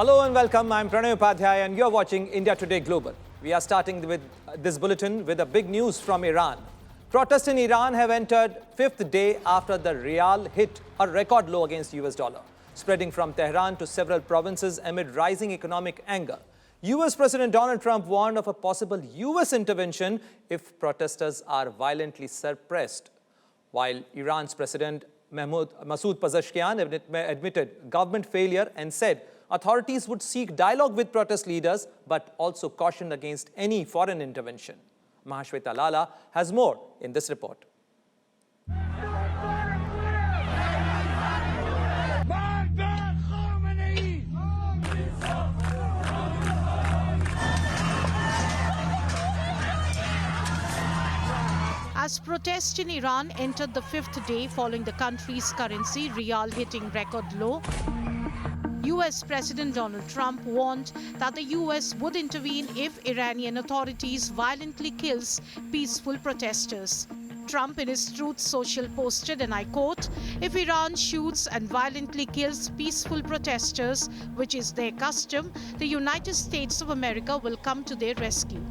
Hello and welcome. I'm Pranay Upadhyay and you're watching India Today Global. We are starting with this bulletin with a big news from Iran. Protests in Iran have entered fifth day after the Rial hit a record low against US dollar, spreading from Tehran to several provinces amid rising economic anger. US President Donald Trump warned of a possible US intervention if protesters are violently suppressed, while Iran's President Masoud Pezeshkian admitted government failure and said authorities would seek dialogue with protest leaders, but also cautioned against any foreign intervention. Mahashweta Lala has more in this report. As protests in Iran entered the fifth day following the country's currency, Rial, hitting record low, US President Donald Trump warned that the US would intervene if Iranian authorities violently kills peaceful protesters. Trump in his Truth Social posted, and I quote, "If Iran shoots and violently kills peaceful protesters, which is their custom, the United States of America will come to their rescue.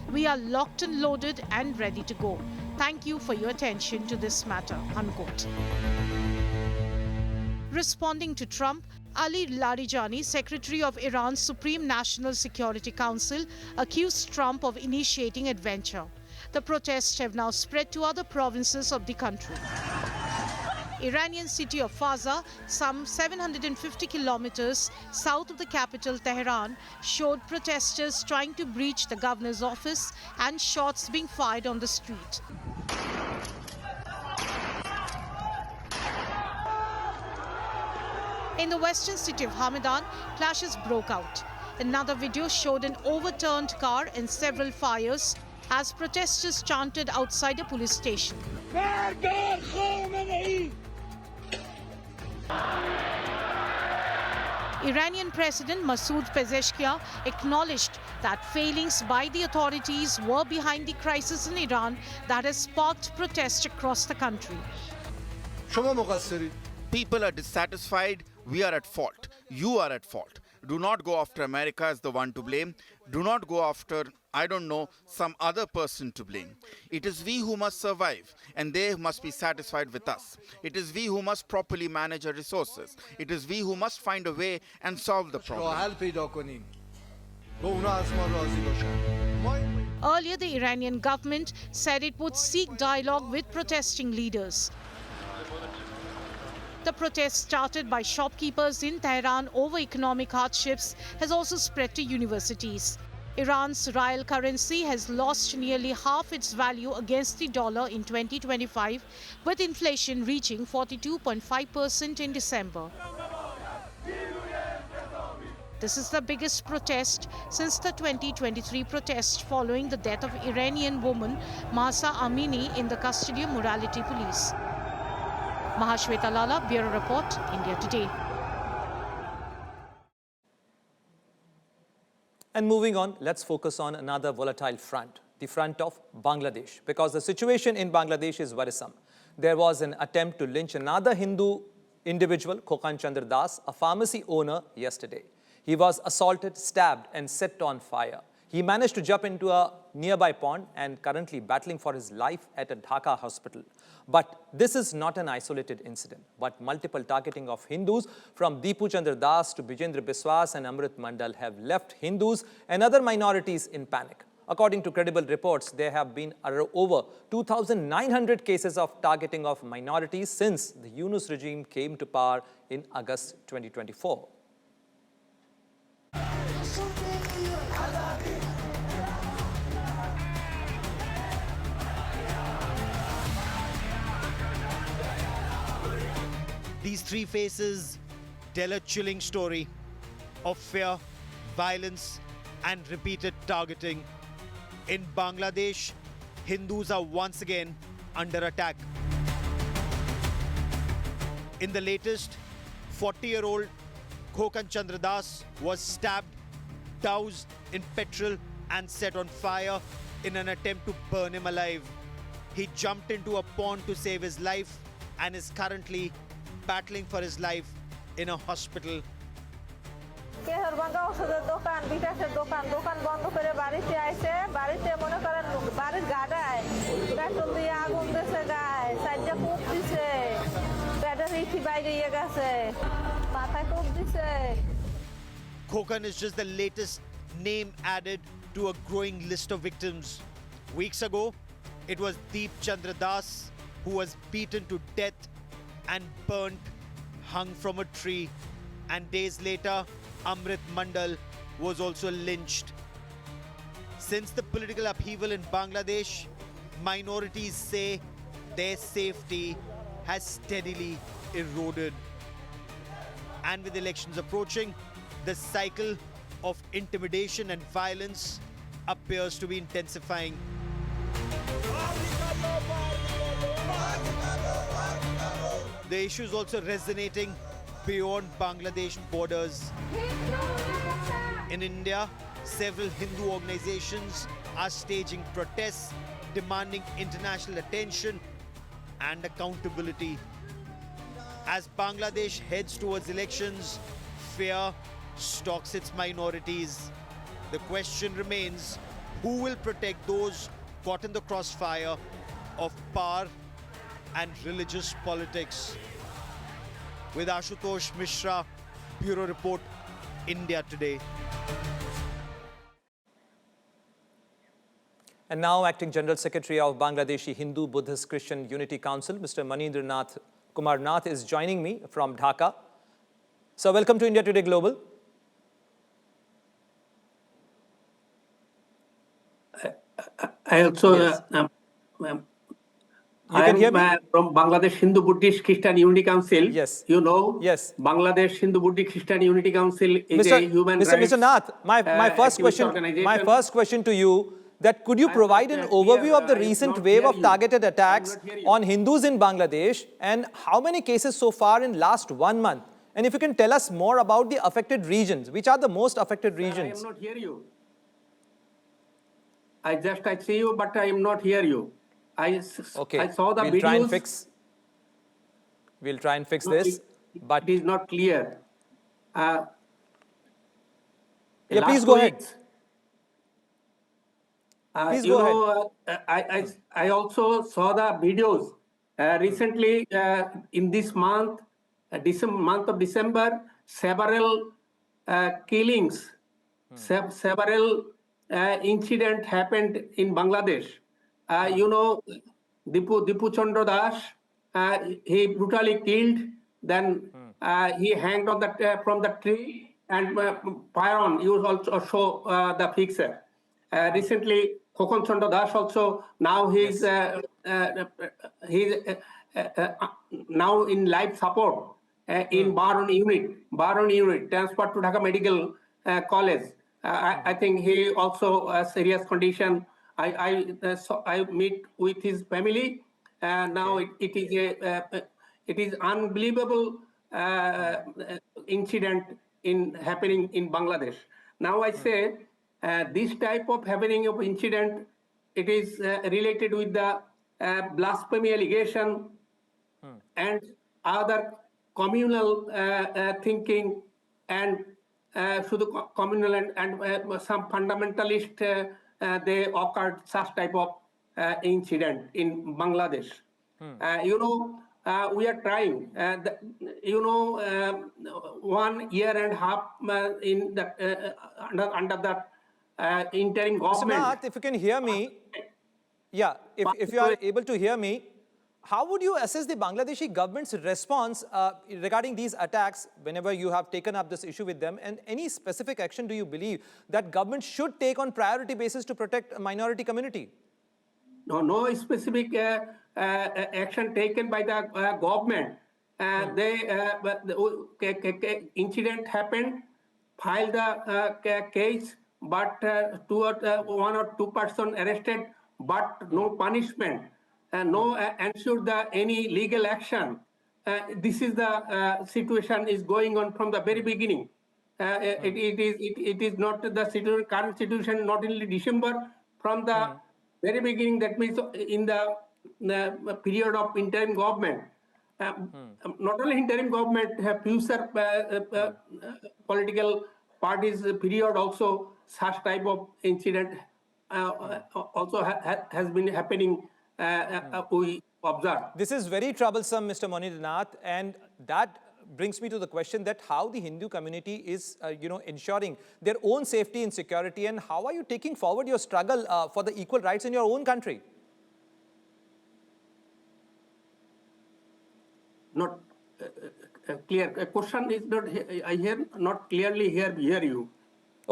We are locked and loaded and ready to go. Thank you for your attention to this matter," unquote. Responding to Trump, Ali Larijani, Secretary of Iran's Supreme National Security Council, accused Trump of initiating adventure. The protests have now spread to other provinces of the country. Iranian city of Faza, some 750 kilometers south of the capital Tehran, showed protesters trying to breach the governor's office and shots being fired on the street. In the western city of Hamadan, clashes broke out. Another video showed an overturned car and several fires as protesters chanted outside a police station. Iranian President Masoud Pezeshkian acknowledged that failings by the authorities were behind the crisis in Iran that has sparked protests across the country. People are dissatisfied. We are at fault. You are at fault. Do not go after America as the one to blame. Do not go after, some other person to blame. It is we who must survive, and they must be satisfied with us. It is we who must properly manage our resources. It is we who must find a way and solve the problem. Earlier, the Iranian government said it would seek dialogue with protesting leaders. The protest started by shopkeepers in Tehran over economic hardships has also spread to universities. Iran's Rial currency has lost nearly half its value against the dollar in 2025, with inflation reaching 42.5% in December. This is the biggest protest since the 2023 protest following the death of Iranian woman Mahsa Amini in the custody of morality police. Mahashweta Lala, Bureau Report, India Today. And moving on, let's focus on another volatile front, the front of Bangladesh, because the situation in Bangladesh is worrisome. There was an attempt to lynch another Hindu individual, Khokhan Chandra, a pharmacy owner, yesterday. He was assaulted, stabbed, and set on fire. He managed to jump into a nearby pond and currently battling for his life at a Dhaka hospital. But this is not an isolated incident, but multiple targeting of Hindus from Deepu Chandra Das to Bijendra Biswas and Amrit Mandal have left Hindus and other minorities in panic. According to credible reports, there have been over 2,900 cases of targeting of minorities since the Yunus regime came to power in August 2024. These three faces tell a chilling story of fear, violence, and repeated targeting. In Bangladesh, Hindus are once again under attack. In the latest, 40-year-old Khokhan Chandra was stabbed, doused in petrol, and set on fire in an attempt to burn him alive. He jumped into a pond to save his life and is currently battling for his life in a hospital. কেহরবাঙ্গা ওষুধের দোকান বিকাশের দোকান দোকান বন্ধ করে বাড়িতে আইছে বাড়িতে মনে করেন বাড়ির গাডায় পেট্রোল দিয়ে আগুন দিয়েছে গায়ে সাইডে কূপ দিছে পেটের ইঠি বাইরে গেছে মাথায় কূপ দিছে Khokhan is just the latest name added to a growing list of victims. Weeks ago, it was Deep Chandra Das who was beaten to death and burnt, hung from a tree. And days later, Amrit Mandal was also lynched. Since the political upheaval in Bangladesh, minorities say their safety has steadily eroded. And with elections approaching, the cycle of intimidation and violence appears to be intensifying. The issue is also resonating beyond Bangladesh borders. In India, several Hindu organizations are staging protests demanding international attention and accountability. As Bangladesh heads towards elections, fear stalks its minorities. The question remains, who will protect those caught in the crossfire of power and religious politics? With Ashutosh Mishra, Bureau Report, India Today. And now, Acting General Secretary of Bangladeshi Hindu Buddhist Christian Unity Council, Mr. Manindranath Kumar Nath, is joining me from Dhaka. So, welcome to India Today Global. I also, Yes. I can am hear me? From Bangladesh Hindu Buddhist Christian Unity Council. Yes. You know, Yes. Bangladesh Hindu Buddhist Christian Unity Council is a human Mr. rights Mr. Nath, my first activist question, organization. my first question to you, that could you I'm provide not an clear. overview of the I recent not wave hear of you. targeted attacks I'm not hear you. on Hindus in Bangladesh, and how many cases so far in last 1 month? And if you can tell us more about the affected regions, which are the most affected Sir, regions? I am not hear you. I see you, but I am not hear you. Okay, I saw the we'll videos. try and fix. We'll try and fix No, this, but it is not clear. Yeah, please last go ahead. weeks, Please you go know, I also saw the videos recently in this month, month of December, several killings, several incident happened in Bangladesh. You know, Dipu Chandra Das, he brutally killed, then he hanged on from the tree, and fire on. You also show the picture. Recently, Khokhan Chandra Das also, now he's now in life support in Baron unit, transferred to Dhaka Medical College. I think he also a serious condition. I meet with his family. Now it is unbelievable incident happening in Bangladesh. Now I say this type of happening of incident, it is related with the blasphemy allegation and other communal thinking and communal and some fundamentalist they occurred such type of incident in Bangladesh. You know, we are trying. 1 year and a half in the under that interim Mr. government. Nath, if you can hear me, yeah, if you are able to hear me, how would you assess the Bangladeshi government's response regarding these attacks whenever you have taken up this issue with them? And any specific action do you believe that government should take on priority basis to protect a minority community? No specific action taken by the government. The incident happened, filed the case, but one or two person arrested, but no punishment. No ensure any legal action. This is the situation is going on from the very beginning. It is not the current situation, not only December, from the very beginning, that means in the period of interim government. Not only interim government, future political party's period also such type of incident also has been happening, we observe. This is very troublesome, Mr. Monirnath, and that brings me to the question that how the Hindu community is, ensuring their own safety and security, and how are you taking forward your struggle for the equal rights in your own country? Not clear. A question is not. I hear not clearly. Hear you.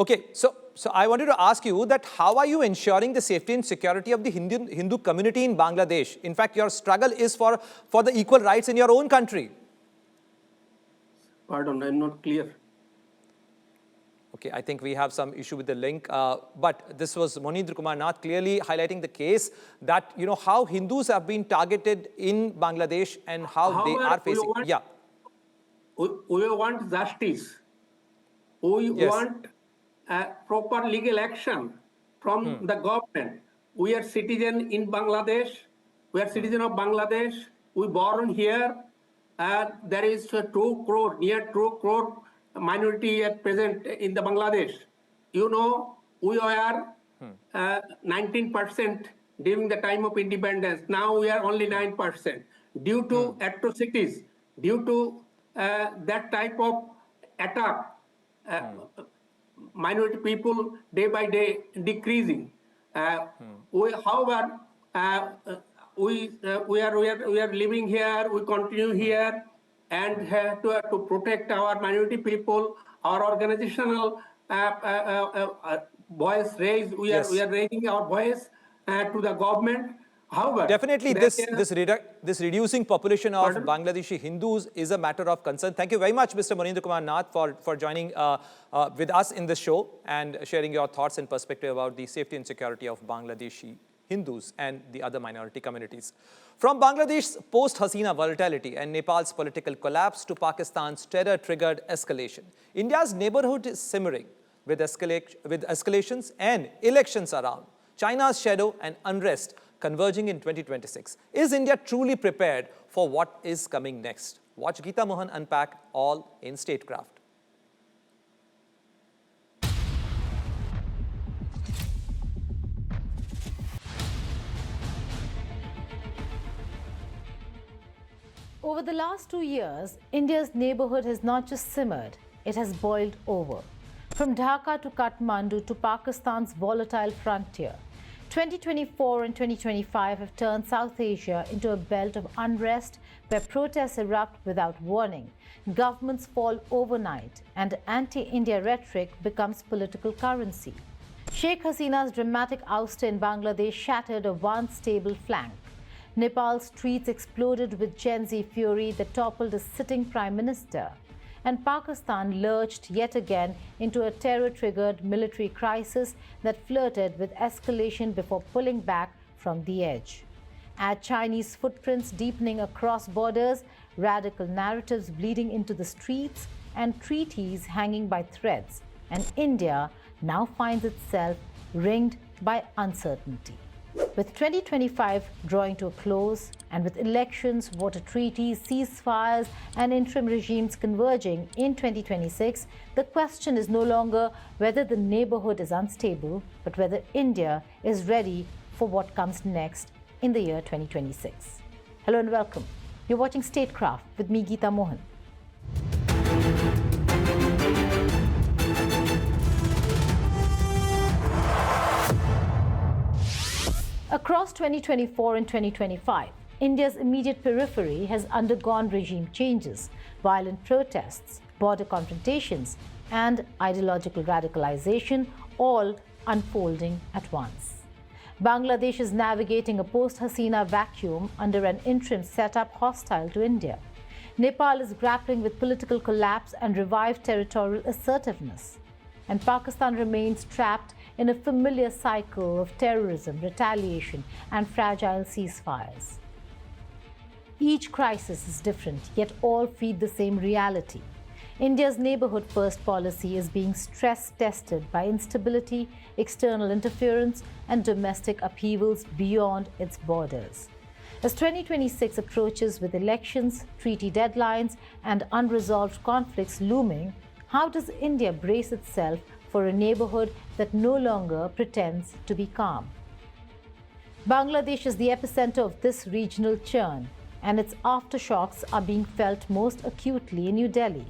Okay, so I wanted to ask you that how are you ensuring the safety and security of the Hindu community in Bangladesh? In fact, your struggle is for the equal rights in your own country. Pardon, I'm not clear. Okay, I think we have some issue with the link, but this was Monindra Kumar Nath clearly highlighting the case that, how Hindus have been targeted in Bangladesh and how they are facing. We want justice. We want proper legal action from the government. We are citizen in Bangladesh. We are citizen of Bangladesh. We born here. There is 2 crore, near 2 crore minority at present in the Bangladesh. We were 19% during the time of independence. Now we are only 9%. Due to atrocities, due to that type of attack, minority people day by day decreasing. However, we are living here. We continue here, and to protect our minority people, our organizational voice raised. We are raising our voice to the government. However, definitely this reducing population of Bangladeshi Hindus is a matter of concern. Thank you very much, Mr. Monindra Kumar Nath, for joining with us in the show and sharing your thoughts and perspective about the safety and security of Bangladeshi Hindus and the other minority communities. From Bangladesh's post-Hasina volatility and Nepal's political collapse to Pakistan's terror-triggered escalation, India's neighborhood is simmering with escalations and elections around. China's shadow and unrest converging in 2026. Is India truly prepared for what is coming next? Watch Geeta Mohan unpack all in Statecraft. Over the last 2 years, India's neighborhood has not just simmered, it has boiled over. From Dhaka to Kathmandu to Pakistan's volatile frontier, 2024 and 2025 have turned South Asia into a belt of unrest where protests erupt without warning, governments fall overnight, and anti-India rhetoric becomes political currency. Sheikh Hasina's dramatic ouster in Bangladesh shattered a once stable flank. Nepal's streets exploded with Gen Z fury that toppled a sitting prime minister. And Pakistan lurched yet again into a terror-triggered military crisis that flirted with escalation before pulling back from the edge. Add Chinese footprints deepening across borders, radical narratives bleeding into the streets, and treaties hanging by threads, and India now finds itself ringed by uncertainty. With 2025 drawing to a close, and with elections, water treaties, ceasefires, and interim regimes converging in 2026, the question is no longer whether the neighborhood is unstable, but whether India is ready for what comes next in the year 2026. Hello and welcome. You're watching Statecraft with me, Geeta Mohan. Across 2024 and 2025, India's immediate periphery has undergone regime changes, violent protests, border confrontations, and ideological radicalization, all unfolding at once. Bangladesh is navigating a post-Hasina vacuum under an interim setup hostile to India. Nepal is grappling with political collapse and revived territorial assertiveness. And Pakistan remains trapped in a familiar cycle of terrorism, retaliation, and fragile ceasefires. Each crisis is different, yet all feed the same reality. India's neighborhood-first policy is being stress-tested by instability, external interference, and domestic upheavals beyond its borders. As 2026 approaches with elections, treaty deadlines, and unresolved conflicts looming, How does India brace itself for a neighborhood that no longer pretends to be calm? Bangladesh is the epicenter of this regional churn, and its aftershocks are being felt most acutely in New Delhi.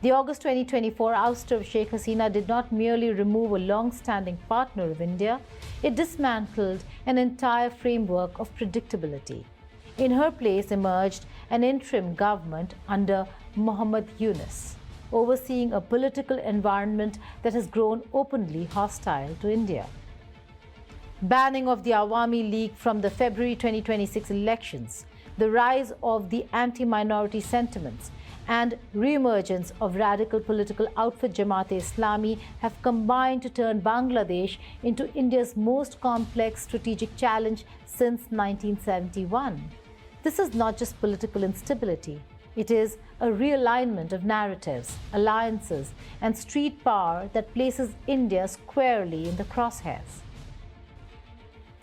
The August 2024 ouster of Sheikh Hasina did not merely remove a long-standing partner of India, it dismantled an entire framework of predictability. In her place emerged an interim government under Muhammad Yunus, overseeing a political environment that has grown openly hostile to India. Banning of the Awami League from the February 2026 elections, the rise of the anti-minority sentiments, and re-emergence of radical political outfit Jamaat-e-Islami have combined to turn Bangladesh into India's most complex strategic challenge since 1971. This is not just political instability. It is a realignment of narratives, alliances, and street power that places India squarely in the crosshairs.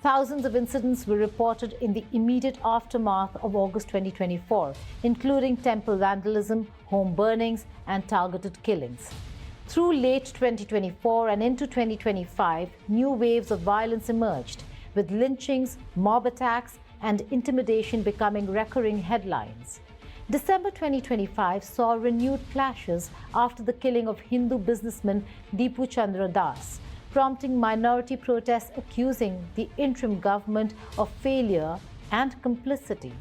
Thousands of incidents were reported in the immediate aftermath of August 2024, including temple vandalism, home burnings, and targeted killings. Through late 2024 and into 2025, new waves of violence emerged, with lynchings, mob attacks, and intimidation becoming recurring headlines. December 2025 saw renewed clashes after the killing of Hindu businessman Geeta Chandra Das, prompting minority protests accusing the interim government of failure and complicity.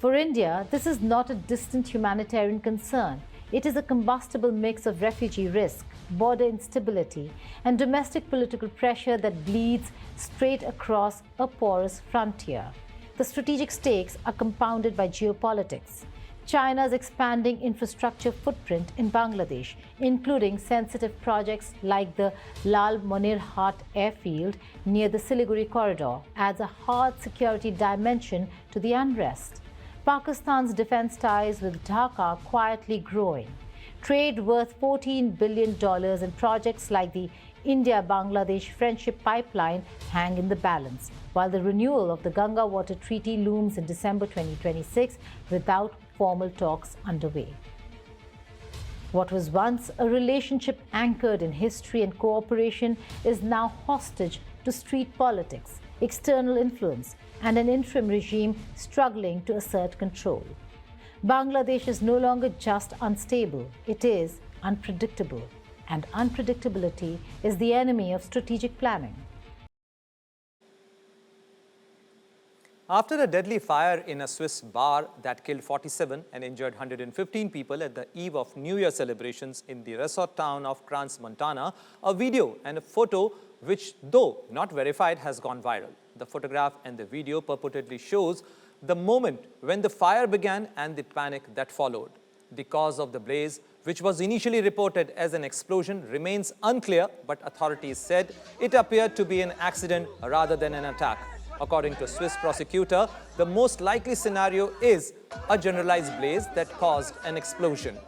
For India, this is not a distant humanitarian concern. It is a combustible mix of refugee risk, border instability, and domestic political pressure that bleeds straight across a porous frontier. The strategic stakes are compounded by geopolitics. China's expanding infrastructure footprint in Bangladesh, including sensitive projects like the Lal Monir Hat airfield near the Siliguri corridor, adds a hard security dimension to the unrest. Pakistan's defense ties with Dhaka quietly growing. Trade worth $14 billion in projects like the India-Bangladesh Friendship Pipeline hang in the balance, while the renewal of the Ganga Water Treaty looms in December 2026 without formal talks underway. What was once a relationship anchored in history and cooperation is now hostage to street politics, external influence, and an interim regime struggling to assert control. Bangladesh is no longer just unstable, it is unpredictable. And unpredictability is the enemy of strategic planning. After a deadly fire in a Swiss bar that killed 47 and injured 115 people at the eve of New Year celebrations in the resort town of Crans, Montana, a video and a photo which, though not verified, has gone viral. The photograph and the video purportedly shows the moment when the fire began and the panic that followed. The cause of the blaze, which was initially reported as an explosion, remains unclear, but authorities said it appeared to be an accident rather than an attack. According to a Swiss prosecutor, the most likely scenario is a generalized blaze that caused an explosion.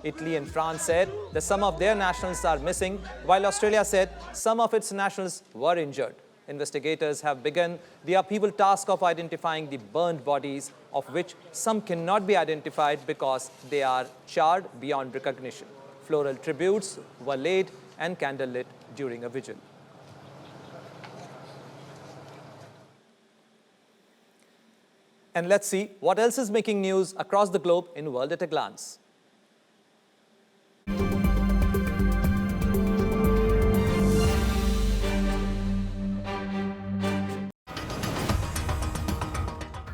Italy and France said that some of their nationals are missing, while Australia said some of its nationals were injured. Investigators have begun the upheaval task of identifying the burned bodies, of which some cannot be identified because they are charred beyond recognition. Floral tributes were laid and candlelit during a vigil. And let's see what else is making news across the globe in World at a Glance.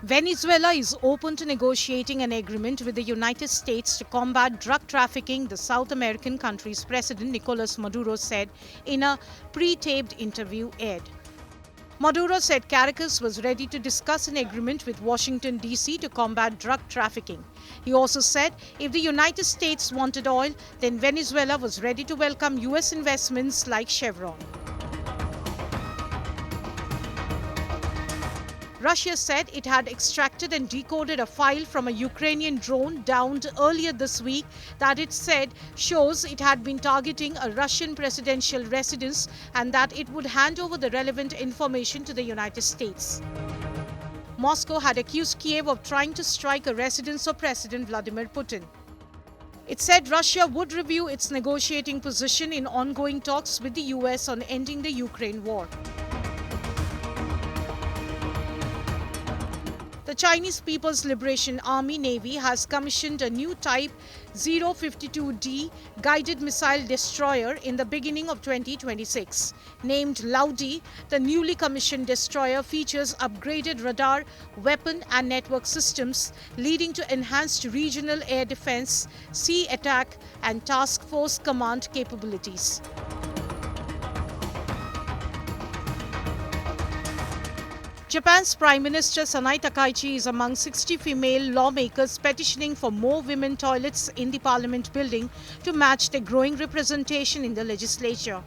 Venezuela is open to negotiating an agreement with the United States to combat drug trafficking, the South American country's President Nicolas Maduro said in a pre-taped interview aired. Maduro said Caracas was ready to discuss an agreement with Washington, D.C. to combat drug trafficking. He also said if the United States wanted oil, then Venezuela was ready to welcome U.S. investments like Chevron. Russia said it had extracted and decoded a file from a Ukrainian drone downed earlier this week that it said shows it had been targeting a Russian presidential residence and that it would hand over the relevant information to the United States. Moscow had accused Kiev of trying to strike a residence of President Vladimir Putin. It said Russia would review its negotiating position in ongoing talks with the US on ending the Ukraine war. The Chinese People's Liberation Army Navy has commissioned a new Type 052D guided missile destroyer in the beginning of 2026. Named Laudi, the newly commissioned destroyer features upgraded radar, weapon and network systems, leading to enhanced regional air defense, sea attack and task force command capabilities. Japan's Prime Minister Sanai Takaichi is among 60 female lawmakers petitioning for more women toilets in the parliament building to match their growing representation in the legislature.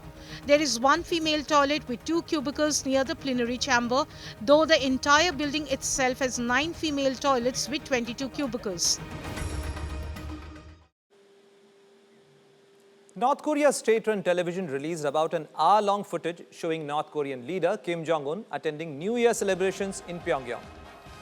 There is one female toilet with 2 cubicles near the plenary chamber, though the entire building itself has 9 female toilets with 22 cubicles. North Korea's state-run television released about an hour-long footage showing North Korean leader Kim Jong-un attending New Year celebrations in Pyongyang.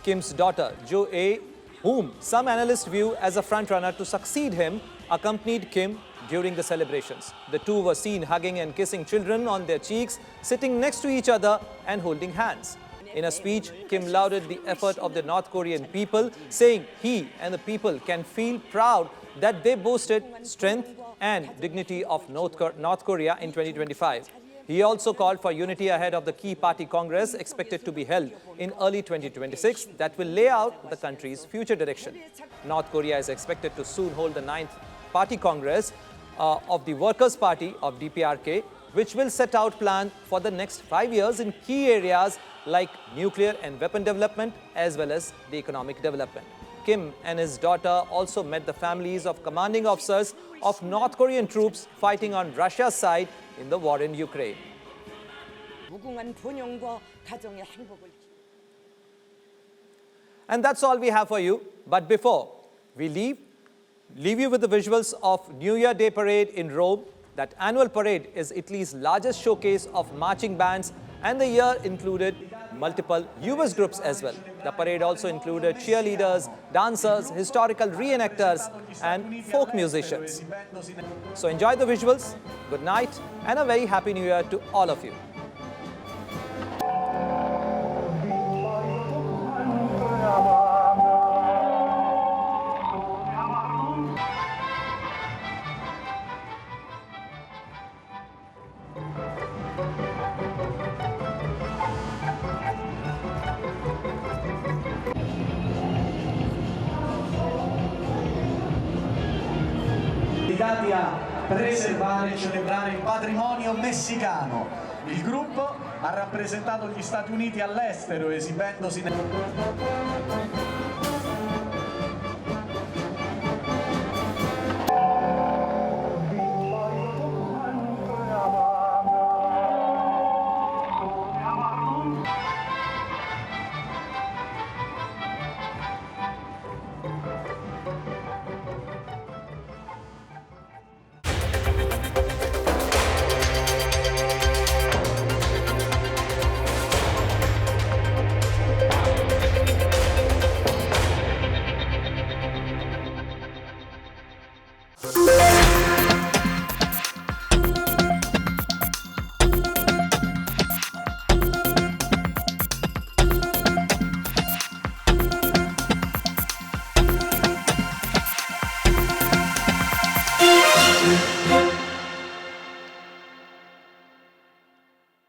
Kim's daughter, Jo-ae, whom some analysts view as a frontrunner to succeed him, accompanied Kim during the celebrations. The two were seen hugging and kissing children on their cheeks, sitting next to each other and holding hands. In a speech, Kim lauded the effort of the North Korean people, saying he and the people can feel proud that they boasted strength and dignity of North Korea in 2025. He also called for unity ahead of the key party congress expected to be held in early 2026 that will lay out the country's future direction. North Korea is expected to soon hold the 9th party congress of the Workers' Party of DPRK, which will set out plans for the next 5 years in key areas like nuclear and weapon development as well as the economic development. Kim and his daughter also met the families of commanding officers of North Korean troops fighting on Russia's side in the war in Ukraine. And that's all we have for you. But before we leave you with the visuals of New Year Day parade in Rome. That annual parade is Italy's largest showcase of marching bands, and the year included multiple US groups as well. The parade also included cheerleaders, dancers, historical reenactors, and folk musicians. So enjoy the visuals, good night, and a very happy New Year to all of you. Dedicati a preservare e celebrare il patrimonio messicano. Il gruppo ha rappresentato gli Stati Uniti all'estero esibendosi